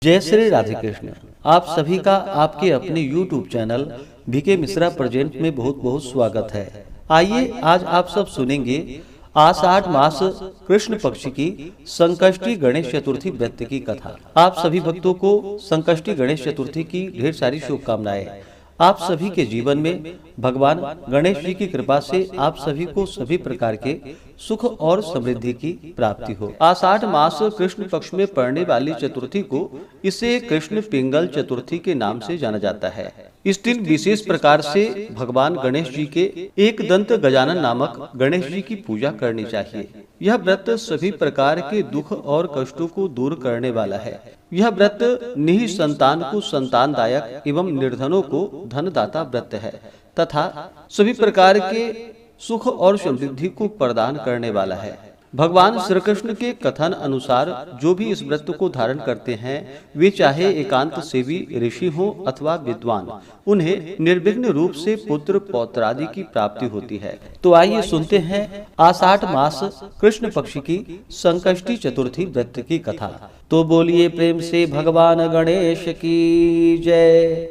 जय श्री राधे कृष्ण। आप सभी का आपके अपने YouTube channel BK Mishra present में बहुत बहुत स्वागत है। आइए आज आप सब सुनेंगे आषाढ़ मास कृष्ण पक्ष की संकष्टी गणेश चतुर्थी व्रत की कथा। आप सभी भक्तों को संकष्टी गणेश चतुर्थी की ढेर सारी शुभकामनाएं। आप सभी के जीवन में भगवान गणेश जी की कृपा से आप सभी को सभी प्रकार के सुख और समृद्धि की प्राप्ति हो। आषाढ़ मास कृष्ण पक्ष में पड़ने वाली चतुर्थी को इसे कृष्ण पिंगल चतुर्थी के नाम से जाना जाता है। इस दिन विशेष प्रकार से भगवान गणेश जी के एक दंत गजानन नामक गणेश जी की पूजा करनी चाहिए। यह व्रत सभी प्रकार के दुख और कष्टों को दूर करने वाला है। यह व्रत निहि संतान को संतानदायक एवं निर्धनों को धनदाता व्रत है तथा सभी प्रकार के सुख और समृद्धि को प्रदान करने वाला है। भगवान श्री कृष्ण के कथन अनुसार जो भी इस व्रत को धारण करते हैं वे चाहे एकांत सेवी ऋषि हो अथवा विद्वान, उन्हें निर्विघ्न रूप से पुत्र पौत्रादि की प्राप्ति होती है। तो आइए सुनते हैं आषाढ़ मास कृष्ण पक्ष की संकष्टी चतुर्थी व्रत की कथा। तो बोलिए प्रेम से भगवान गणेश की जय,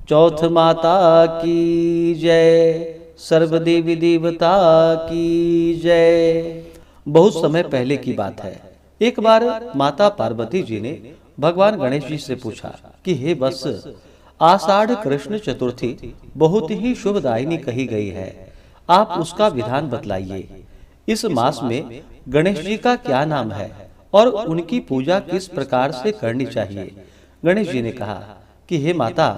चौथ माता की जय, सर्वदेवी देवता की जय। बहुत समय पहले की बात है। एक बार माता पार्वती जी ने भगवान गणेश जी से पूछा कि हे वत्स, आषाढ़ कृष्ण चतुर्थी बहुत ही शुभदायिनी कही गई है, आप उसका विधान बतलाइए। इस मास में गणेश जी का क्या नाम है और उनकी पूजा किस प्रकार से करनी चाहिए। गणेश जी ने कहा कि हे माता,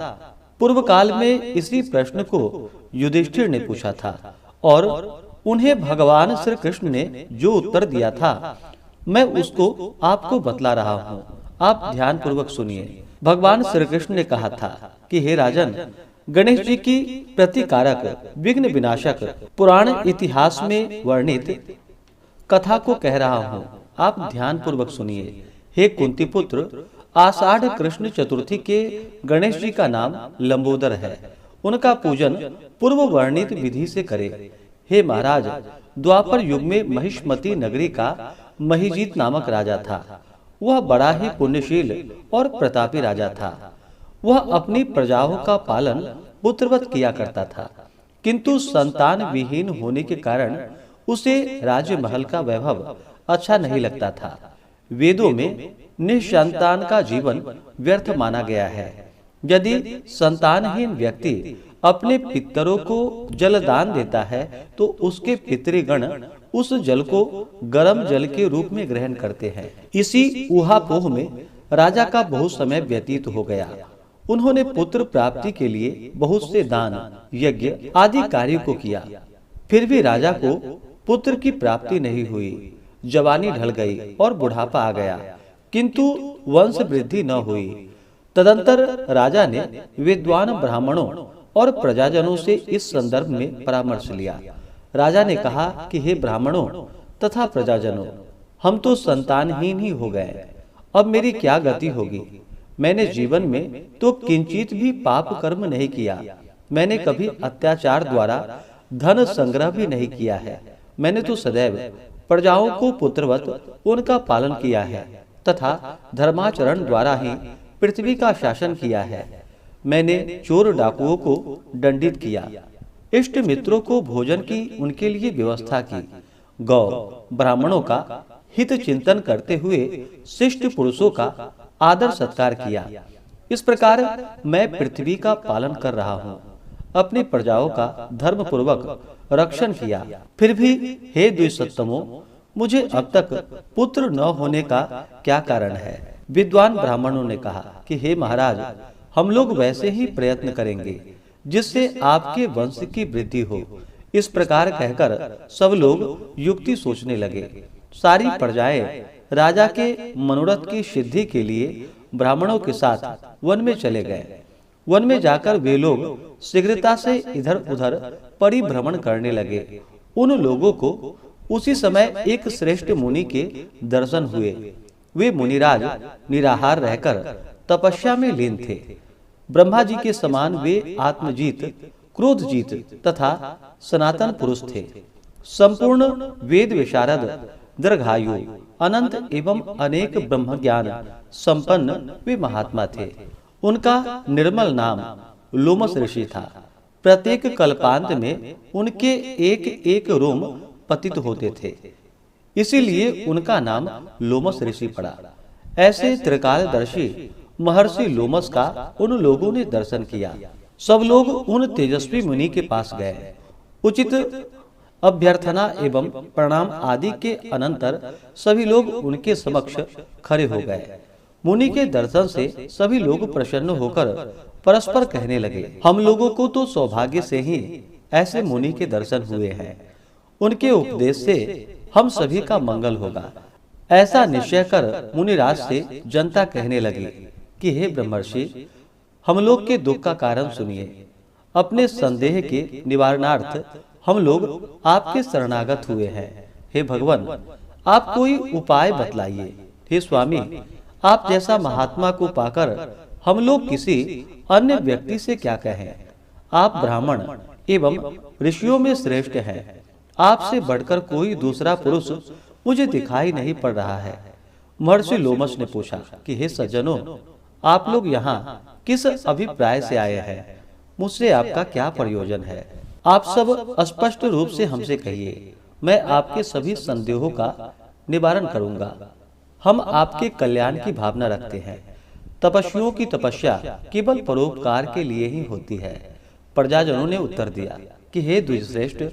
पूर्व काल में इसी प्रश्न को युधिष्ठिर ने पूछा था और उन्हें भगवान श्री कृष्ण ने जो उत्तर दिया था मैं उसको आपको बतला रहा हूँ। आप ध्यान पूर्वक सुनिए। भगवान श्री कृष्ण ने कहा था कि हे राजन, गणेश जी की प्रतिकारक विघ्न विनाशक पुराण इतिहास में वर्णित कथा को कह रहा हूँ, आप ध्यान पूर्वक सुनिए। हे कुंती पुत्र, आषाढ़ कृष्ण चतुर्थी के गणेश जी का नाम लंबोदर है। उनका पूजन पूर्व वर्णित विधि से करे। हे महाराज, द्वापर युग में महिष्मती नगरी का महिजीत नामक राजा था। वह बड़ा ही पुण्यशील और प्रतापी राजा था। वह अपनी प्रजाओं का पालन पुत्रवत किया करता था, किंतु संतान विहीन होने के कारण उसे राजमहल का वैभव अच्छा नहीं लगता था। वेदों में निसंतान का जीवन व्यर्थ माना गया है। यदि संतानहीन व्यक्ति अपने पितरों को जल दान देता है तो उसके पितृगण उस जल को गर्म जल के रूप में ग्रहण करते हैं। इसी ऊहापोह में राजा का बहुत समय व्यतीत हो गया। उन्होंने पुत्र प्राप्ति के लिए बहुत से दान, यज्ञ आदि कार्यों को किया, फिर भी राजा को पुत्र की प्राप्ति नहीं हुई। जवानी ढल गई और बुढ़ापा आ गया, किंतु वंश वृद्धि न हुई। तदंतर राजा ने विद्वान ब्राह्मणों और प्रजाजनों से इस संदर्भ में परामर्श लिया। राजा ने कहा कि हे ब्राह्मणों तथा प्रजाजनों, हम तो संतानहीन ही हो गए, अब मेरी क्या गति होगी। मैंने जीवन में तो किंचित भी पाप कर्म नहीं किया। मैंने कभी अत्याचार द्वारा धन संग्रह भी नहीं किया है। मैंने तो सदैव प्रजाओं को पुत्रवत उनका पालन किया है तथा धर्माचरण द्वारा ही पृथ्वी का शासन किया है। मैंने चोर डाकुओं को दंडित किया, इष्ट मित्रों को भोजन की उनके लिए व्यवस्था की, गौ ब्राह्मणों का हित चिंतन करते हुए शिष्ट पुरुषों का आदर सत्कार किया। इस प्रकार मैं पृथ्वी का पालन कर रहा हूँ, अपनी प्रजाओं का धर्म पूर्वक रक्षण किया। फिर भी हे द्विसत्तमों, मुझे अब तक पुत्र न होने का क्या कारण है। विद्वान ब्राह्मणों ने कहा कि हे महाराज, हम लोग वैसे ही प्रयत्न करेंगे जिससे आपके वंश की वृद्धि हो। इस प्रकार कहकर सब लोग युक्ति सोचने लगे। सारी प्रजाएं राजा के मनोरथ की सिद्धि के लिए ब्राह्मणों के साथ वन में चले गए। वन में जाकर वे लोग शीघ्रता से इधर उधर परिभ्रमण करने लगे। उन लोगों को उसी समय एक श्रेष्ठ मुनि के दर्शन हुए। वे मुनिराज निराहार रहकर तपस्या में लीन थे। ब्रह्मा जी के समान वे आत्मजीत, क्रोधजीत तथा सनातन पुरुष थे। संपूर्ण वेद विशारद, दीर्घायु, अनंत एवं अनेक ब्रह्म ज्ञान संपन्न वे महात्मा थे। उनका निर्मल नाम लोमस ऋषि था। प्रत्येक कल्पांत में उनके एक एक रोम पतित होते थे, इसीलिए उनका नाम लोमस ऋषि पड़ा। ऐसे त्रिकालदर्शी महर्षि लोमस का उन लोगों ने दर्शन किया। सब लोग उन तेजस्वी मुनि के पास गए। उचित अभ्यर्थना एवं प्रणाम आदि के अनंतर सभी लोग उनके समक्ष खड़े हो गए। मुनि के दर्शन से सभी लोग प्रसन्न होकर परस्पर कहने लगे, हम लोगों को तो सौभाग्य से ही ऐसे मुनि के दर्शन हुए हैं। उनके उपदेश से हम सभी का मंगल होगा। ऐसा निश्चय कर मुनिराज से जनता कहने लगी कि हे ब्रह्मर्षि, हम लोग के दुख का कारण सुनिए। अपने संदेह के निवारणार्थ हम लोग आपके शरणागत हुए हैं। हे भगवान, आप कोई उपाय बतलाइए। हे स्वामी, आप जैसा महात्मा को पाकर हम लोग किसी अन्य व्यक्ति से क्या कहें। आप ब्राह्मण एवं ऋषियों में श्रेष्ठ हैं। आपसे बढ़कर कोई दूसरा पुरुष मुझे दिखाई नहीं पड़ रहा है। महर्षि लोमस ने पूछा कि हे सज्जनों, आप लोग यहाँ किस अभिप्राय से आए हैं? मुझसे आपका क्या प्रयोजन है? आप सब स्पष्ट रूप से हमसे कहिए, मैं आपके सभी संदेहों का निवारण करूंगा। हम आपके कल्याण की भावना रखते हैं। तपस्वियों की तपस्या केवल परोपकार के लिए ही होती है। प्रजाजनों ने उत्तर दिया कि हे द्विजश्रेष्ठ,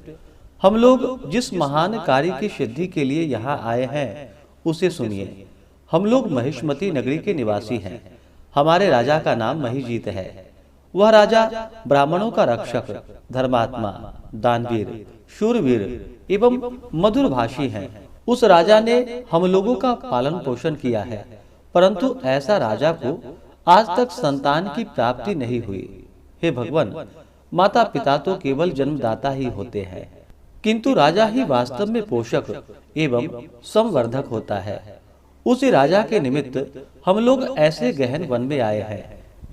हम लोग जिस महान कार्य की सिद्धि के लिए यहाँ आए हैं उसे सुनिए। हम लोग महिष्मती नगरी के निवासी हैं। हमारे राजा का नाम महिजीत है। वह राजा ब्राह्मणों का रक्षक, धर्मात्मा, दानवीर, शूरवीर एवं मधुरभाषी हैं। उस राजा ने हम लोगों का पालन पोषण किया है, परंतु ऐसा राजा को आज तक संतान की प्राप्ति नहीं हुई। हे भगवान, माता पिता तो केवल जन्मदाता ही होते हैं, किंतु राजा ही वास्तव में पोषक एवं संवर्धक होता है। उसी राजा के निमित्त हम लोग ऐसे गहन वन में आए हैं।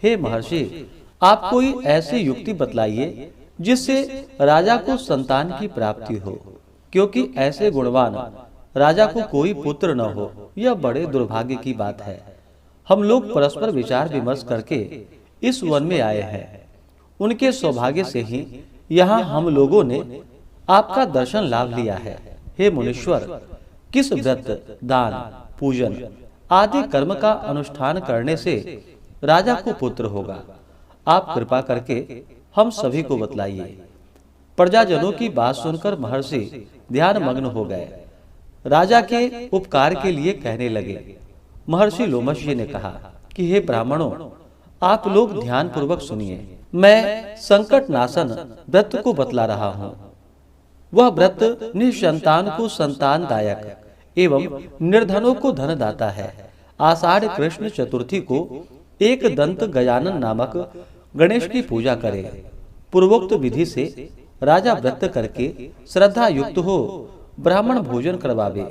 हे महर्षि, आप कोई ऐसी युक्ति बतलाइए जिससे राजा को संतान की प्राप्ति हो, क्योंकि ऐसे गुणवान राजा को कोई पुत्र न हो, यह बड़े दुर्भाग्य की बात है। हम लोग परस्पर विचार विमर्श करके इस वन में आए हैं। उनके सौभाग्य से ही यहाँ हम लोगों ने आपका दर्शन लाभ लिया है। हे मुनीश्वर, किस व्रत, दान, पूजन आदि कर्म का अनुष्ठान करने से राजा को पुत्र होगा? आप कृपा करके हम सभी को बतलाइए। प्रजाजनों की बात सुनकर महर्षि ध्यान मग्न हो गए। राजा के उपकार के लिए कहने लगे। महर्षि लोमस जी ने कहा कि हे ब्राह्मणों, आप लोग ध्यान पूर्वक सुनिए। मैं संकट नाशन व्रत को बतला रहा हूँ। वह व्रत निसंतान को संतानदायक एवं निर्धनों को धनदाता है। आषाढ़ कृष्ण चतुर्थी को एक दंत गजानन नामक गणेश की पूजा करे। पूर्वोक्त विधि से राजा व्रत करके श्रद्धा युक्त हो ब्राह्मण भोजन करवावे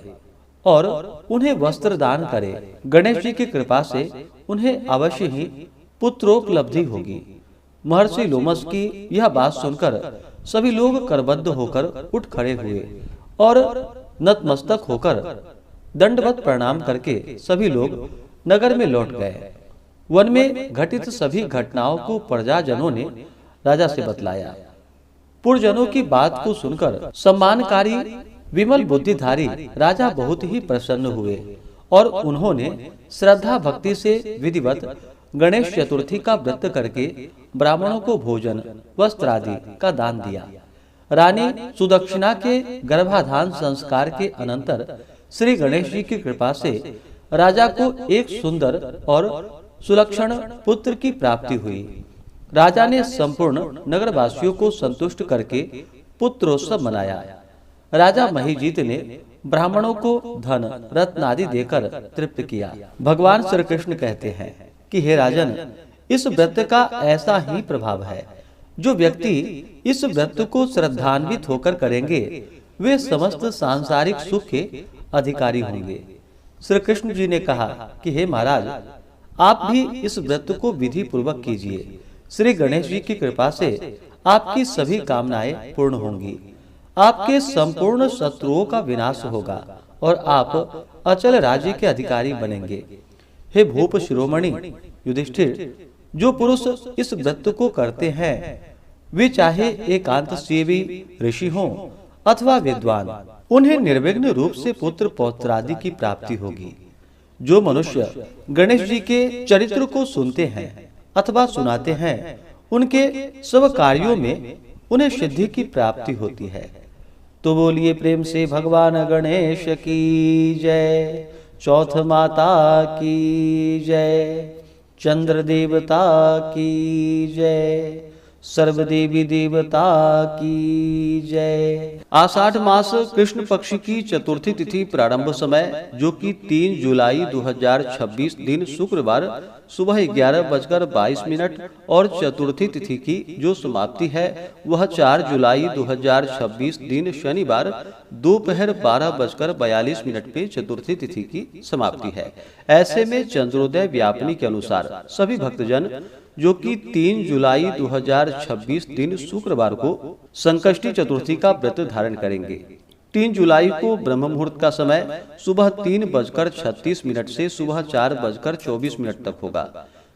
और उन्हें वस्त्र दान करे। गणेश जी की कृपा से उन्हें अवश्य ही पुत्रोपलब्धि होगी। महर्षि लोमस की यह बात सुनकर सभी लोग करबद्ध होकर उठ खड़े हुए और नतमस्तक होकर दंडवत प्रणाम करके सभी लोग नगर में लौट गए। वन में घटित सभी घटनाओं को प्रजाजनों ने राजा से बतलाया। पुरजनों की बात को सुनकर सम्मानकारी विमल बुद्धिधारी राजा बहुत ही प्रसन्न हुए और उन्होंने श्रद्धा भक्ति से विधिवत गणेश चतुर्थी का व्रत करके ब्राह्मणों को भोजन, वस्त्र आदि का दान दिया। रानी सुदक्षिणा के गर्भाधान संस्कार के अनंतर श्री गणेश जी की कृपा से राजा को एक सुंदर और सुलक्षण पुत्र की प्राप्ति हुई। राजा ने संपूर्ण नगरवासियों को संतुष्ट करके पुत्रोत्सव मनाया। राजा महिजीत ने ब्राह्मणों को धन रत्न आदि देकर तृप्त किया। भगवान श्री कृष्ण कहते हैं कि हे राजन, इस व्रत का ऐसा ही प्रभाव है। जो व्यक्ति इस व्रत को श्रद्धान्वित होकर करेंगे वे समस्त सांसारिक सुख के अधिकारी होंगे। श्री कृष्ण जी ने कहा कि हे महाराज, आप भी इस व्रत को विधि पूर्वक कीजिए। श्री गणेश जी की कृपा से आपकी सभी कामनाएं पूर्ण होंगी। आपके संपूर्ण शत्रुओं का विनाश होगा और आप अचल राज्य के अधिकारी बनेंगे। हे भूप शिरोमणि युधिष्ठिर, जो पुरुष इस व्रत को करते हैं वे चाहे एकांत सेवी ऋषि हों अथवा विद्वान, उन्हें निर्विघ्न रूप से पुत्र पौत्रादि की प्राप्ति होगी। जो मनुष्य गणेश जी के चरित्र को सुनते हैं अथवा सुनाते हैं, उनके सब कार्यों में उन्हें सिद्धि की प्राप्ति होती है। तो बोलिए प्रेम से भगवान गणेश की जय, चौथ माता की जय, चंद्र देवता की जय, सर्वदेवी देवता की जय। आषाढ़ मास कृष्ण पक्ष की चतुर्थी तिथि प्रारंभ समय जो कि 3 जुलाई 2026 दिन शुक्रवार सुबह 11:22 और चतुर्थी तिथि की जो समाप्ति है वह 4 जुलाई 2026 दिन शनिवार दोपहर 12:42 पे चतुर्थी तिथि की समाप्ति है। ऐसे में चंद्रोदय व्यापनी के अनुसार सभी भक्तजन जो कि 3 जुलाई 2026 दिन शुक्रवार को संकष्टी चतुर्थी का व्रत धारण करेंगे। 3 जुलाई को ब्रह्म मुहूर्त का समय सुबह 3:36 से सुबह 4:24 तक होगा।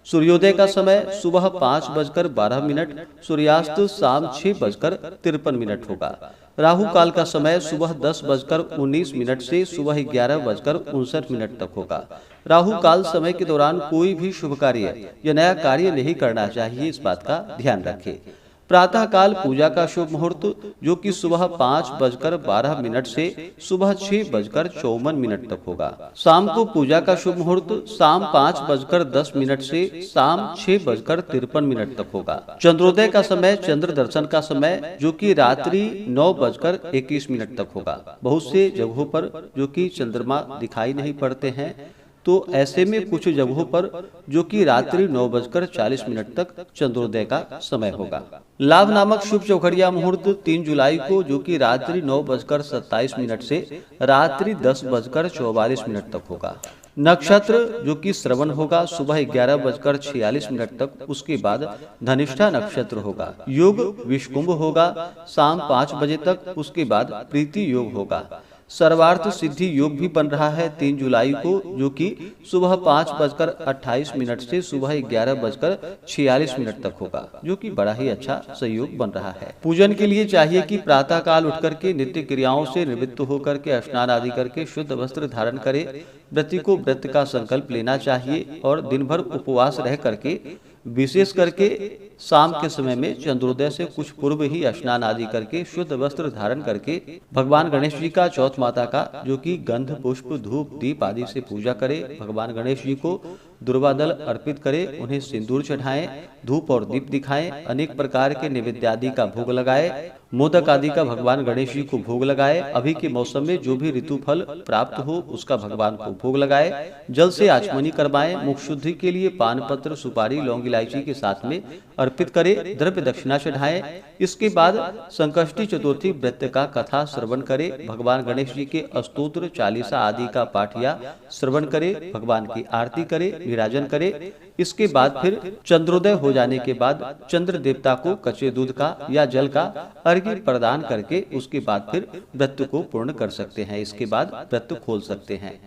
सूर्योदय का समय सुबह 5:12, सूर्यास्त शाम 6:53 होगा। राहु काल का समय सुबह 10:19 से सुबह 11:59 तक होगा। राहु काल समय के दौरान कोई भी शुभ कार्य या नया कार्य नहीं करना चाहिए, इस बात का ध्यान रखें। प्रातः काल पूजा का शुभ मुहूर्त जो कि सुबह 5:12 से सुबह 6:54 तक होगा। शाम को पूजा का शुभ मुहूर्त शाम 5:10 से शाम 6:53 तक होगा। चंद्रोदय का समय चंद्र दर्शन का समय जो कि रात्रि 9:21 तक होगा। बहुत से जगहों पर जो कि चंद्रमा दिखाई नहीं पड़ते हैं, तो ऐसे में कुछ जगहों पर जो कि रात्रि 9:40 तक चंद्रोदय का समय होगा। लाभ नामक शुभ चौखड़िया मुहूर्त 3 जुलाई को जो कि रात्रि 9:27 से रात्रि 10:44 तक होगा। नक्षत्र जो कि श्रवण होगा सुबह 11:46 तक, उसके बाद धनिष्ठा नक्षत्र होगा। योग विषकुंभ होगा शाम 5 बजे तक, उसके बाद प्रीति योग होगा। सर्वार्थ सिद्धि योग भी बन रहा है 3 जुलाई को जो कि सुबह 5:28 से सुबह 11:46 तक होगा, जो कि बड़ा ही अच्छा सहयोग बन रहा है। पूजन के लिए चाहिए कि प्रातः काल उठ करके नित्य क्रियाओं से निवृत्त होकर के स्नान आदि करके शुद्ध वस्त्र धारण करे। व्रती को व्रत का संकल्प लेना चाहिए और दिन भर उपवास रह करके विशेष करके शाम के समय में चंद्रोदय से कुछ पूर्व ही स्नान आदि करके शुद्ध वस्त्र धारण करके भगवान गणेश जी का चौथ माता का जो कि गंध पुष्प धूप दीप आदि से पूजा करे। भगवान गणेश जी को दुर्वादल अर्पित करे, उन्हें सिंदूर चढ़ाएं, धूप और दीप दिखाएं, अनेक प्रकार के नैवेद्य आदि का भोग लगाए, मोदक आदि का भगवान गणेश जी को भोग लगाए। अभी के मौसम में जो भी ऋतु फल प्राप्त हो उसका भगवान को भोग लगाए। जल से आचमनी करवाएं। मुख शुद्धि के लिए पान पत्र सुपारी लौंग इलायची के साथ में अर्पित करे, द्रव्य दक्षिणा चढ़ाएं। इसके बाद संकष्टी चतुर्थी व्रत का कथा श्रवण करे, भगवान गणेश जी के स्तोत्र चालीसा आदि का पाठ या श्रवण करे, भगवान की आरती करे, विराजन करे। इसके बाद फिर चंद्रोदय हो जाने के बाद चंद्र देवता को कच्चे दूध का या जल का अर्घ्य प्रदान करके उसके बाद फिर व्रत को पूर्ण कर सकते हैं। इसके बाद व्रत खोल सकते हैं।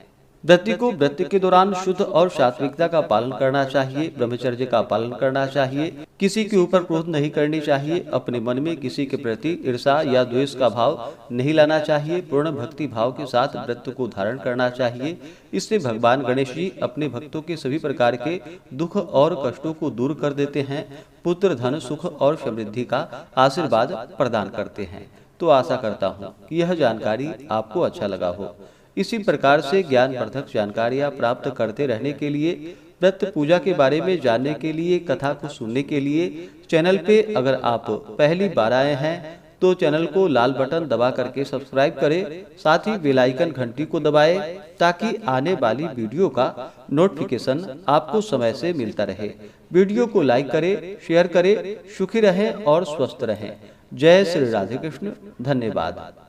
व्रती को व्रत के दौरान शुद्ध और सात्विकता का पालन करना चाहिए, ब्रह्मचर्य का पालन करना चाहिए, किसी के ऊपर क्रोध नहीं करनी चाहिए, अपने मन में किसी के प्रति ईर्षा या द्वेष का भाव नहीं लाना चाहिए, पूर्ण भक्ति भाव के साथ व्रत को धारण करना चाहिए। इससे भगवान गणेश जी अपने भक्तों के सभी प्रकार के दुख और कष्टों को दूर कर देते हैं, पुत्र धन सुख और समृद्धि का आशीर्वाद प्रदान करते हैं। तो आशा करता हूँ कि यह जानकारी आपको अच्छा लगा हो। इसी प्रकार से ज्ञानवर्धक जानकारियाँ प्राप्त करते रहने के लिए, व्रत पूजा के बारे में जानने के लिए, कथा को सुनने के लिए चैनल पे अगर आप पहली बार आए हैं तो चैनल को लाल बटन दबा करके सब्सक्राइब करें, साथ ही बेल आइकन घंटी को दबाएं ताकि आने वाली वीडियो का नोटिफिकेशन आपको समय से मिलता रहे। वीडियो को लाइक करें, शेयर करें। सुखी रहें और स्वस्थ रहें। जय श्री राधे कृष्ण। धन्यवाद।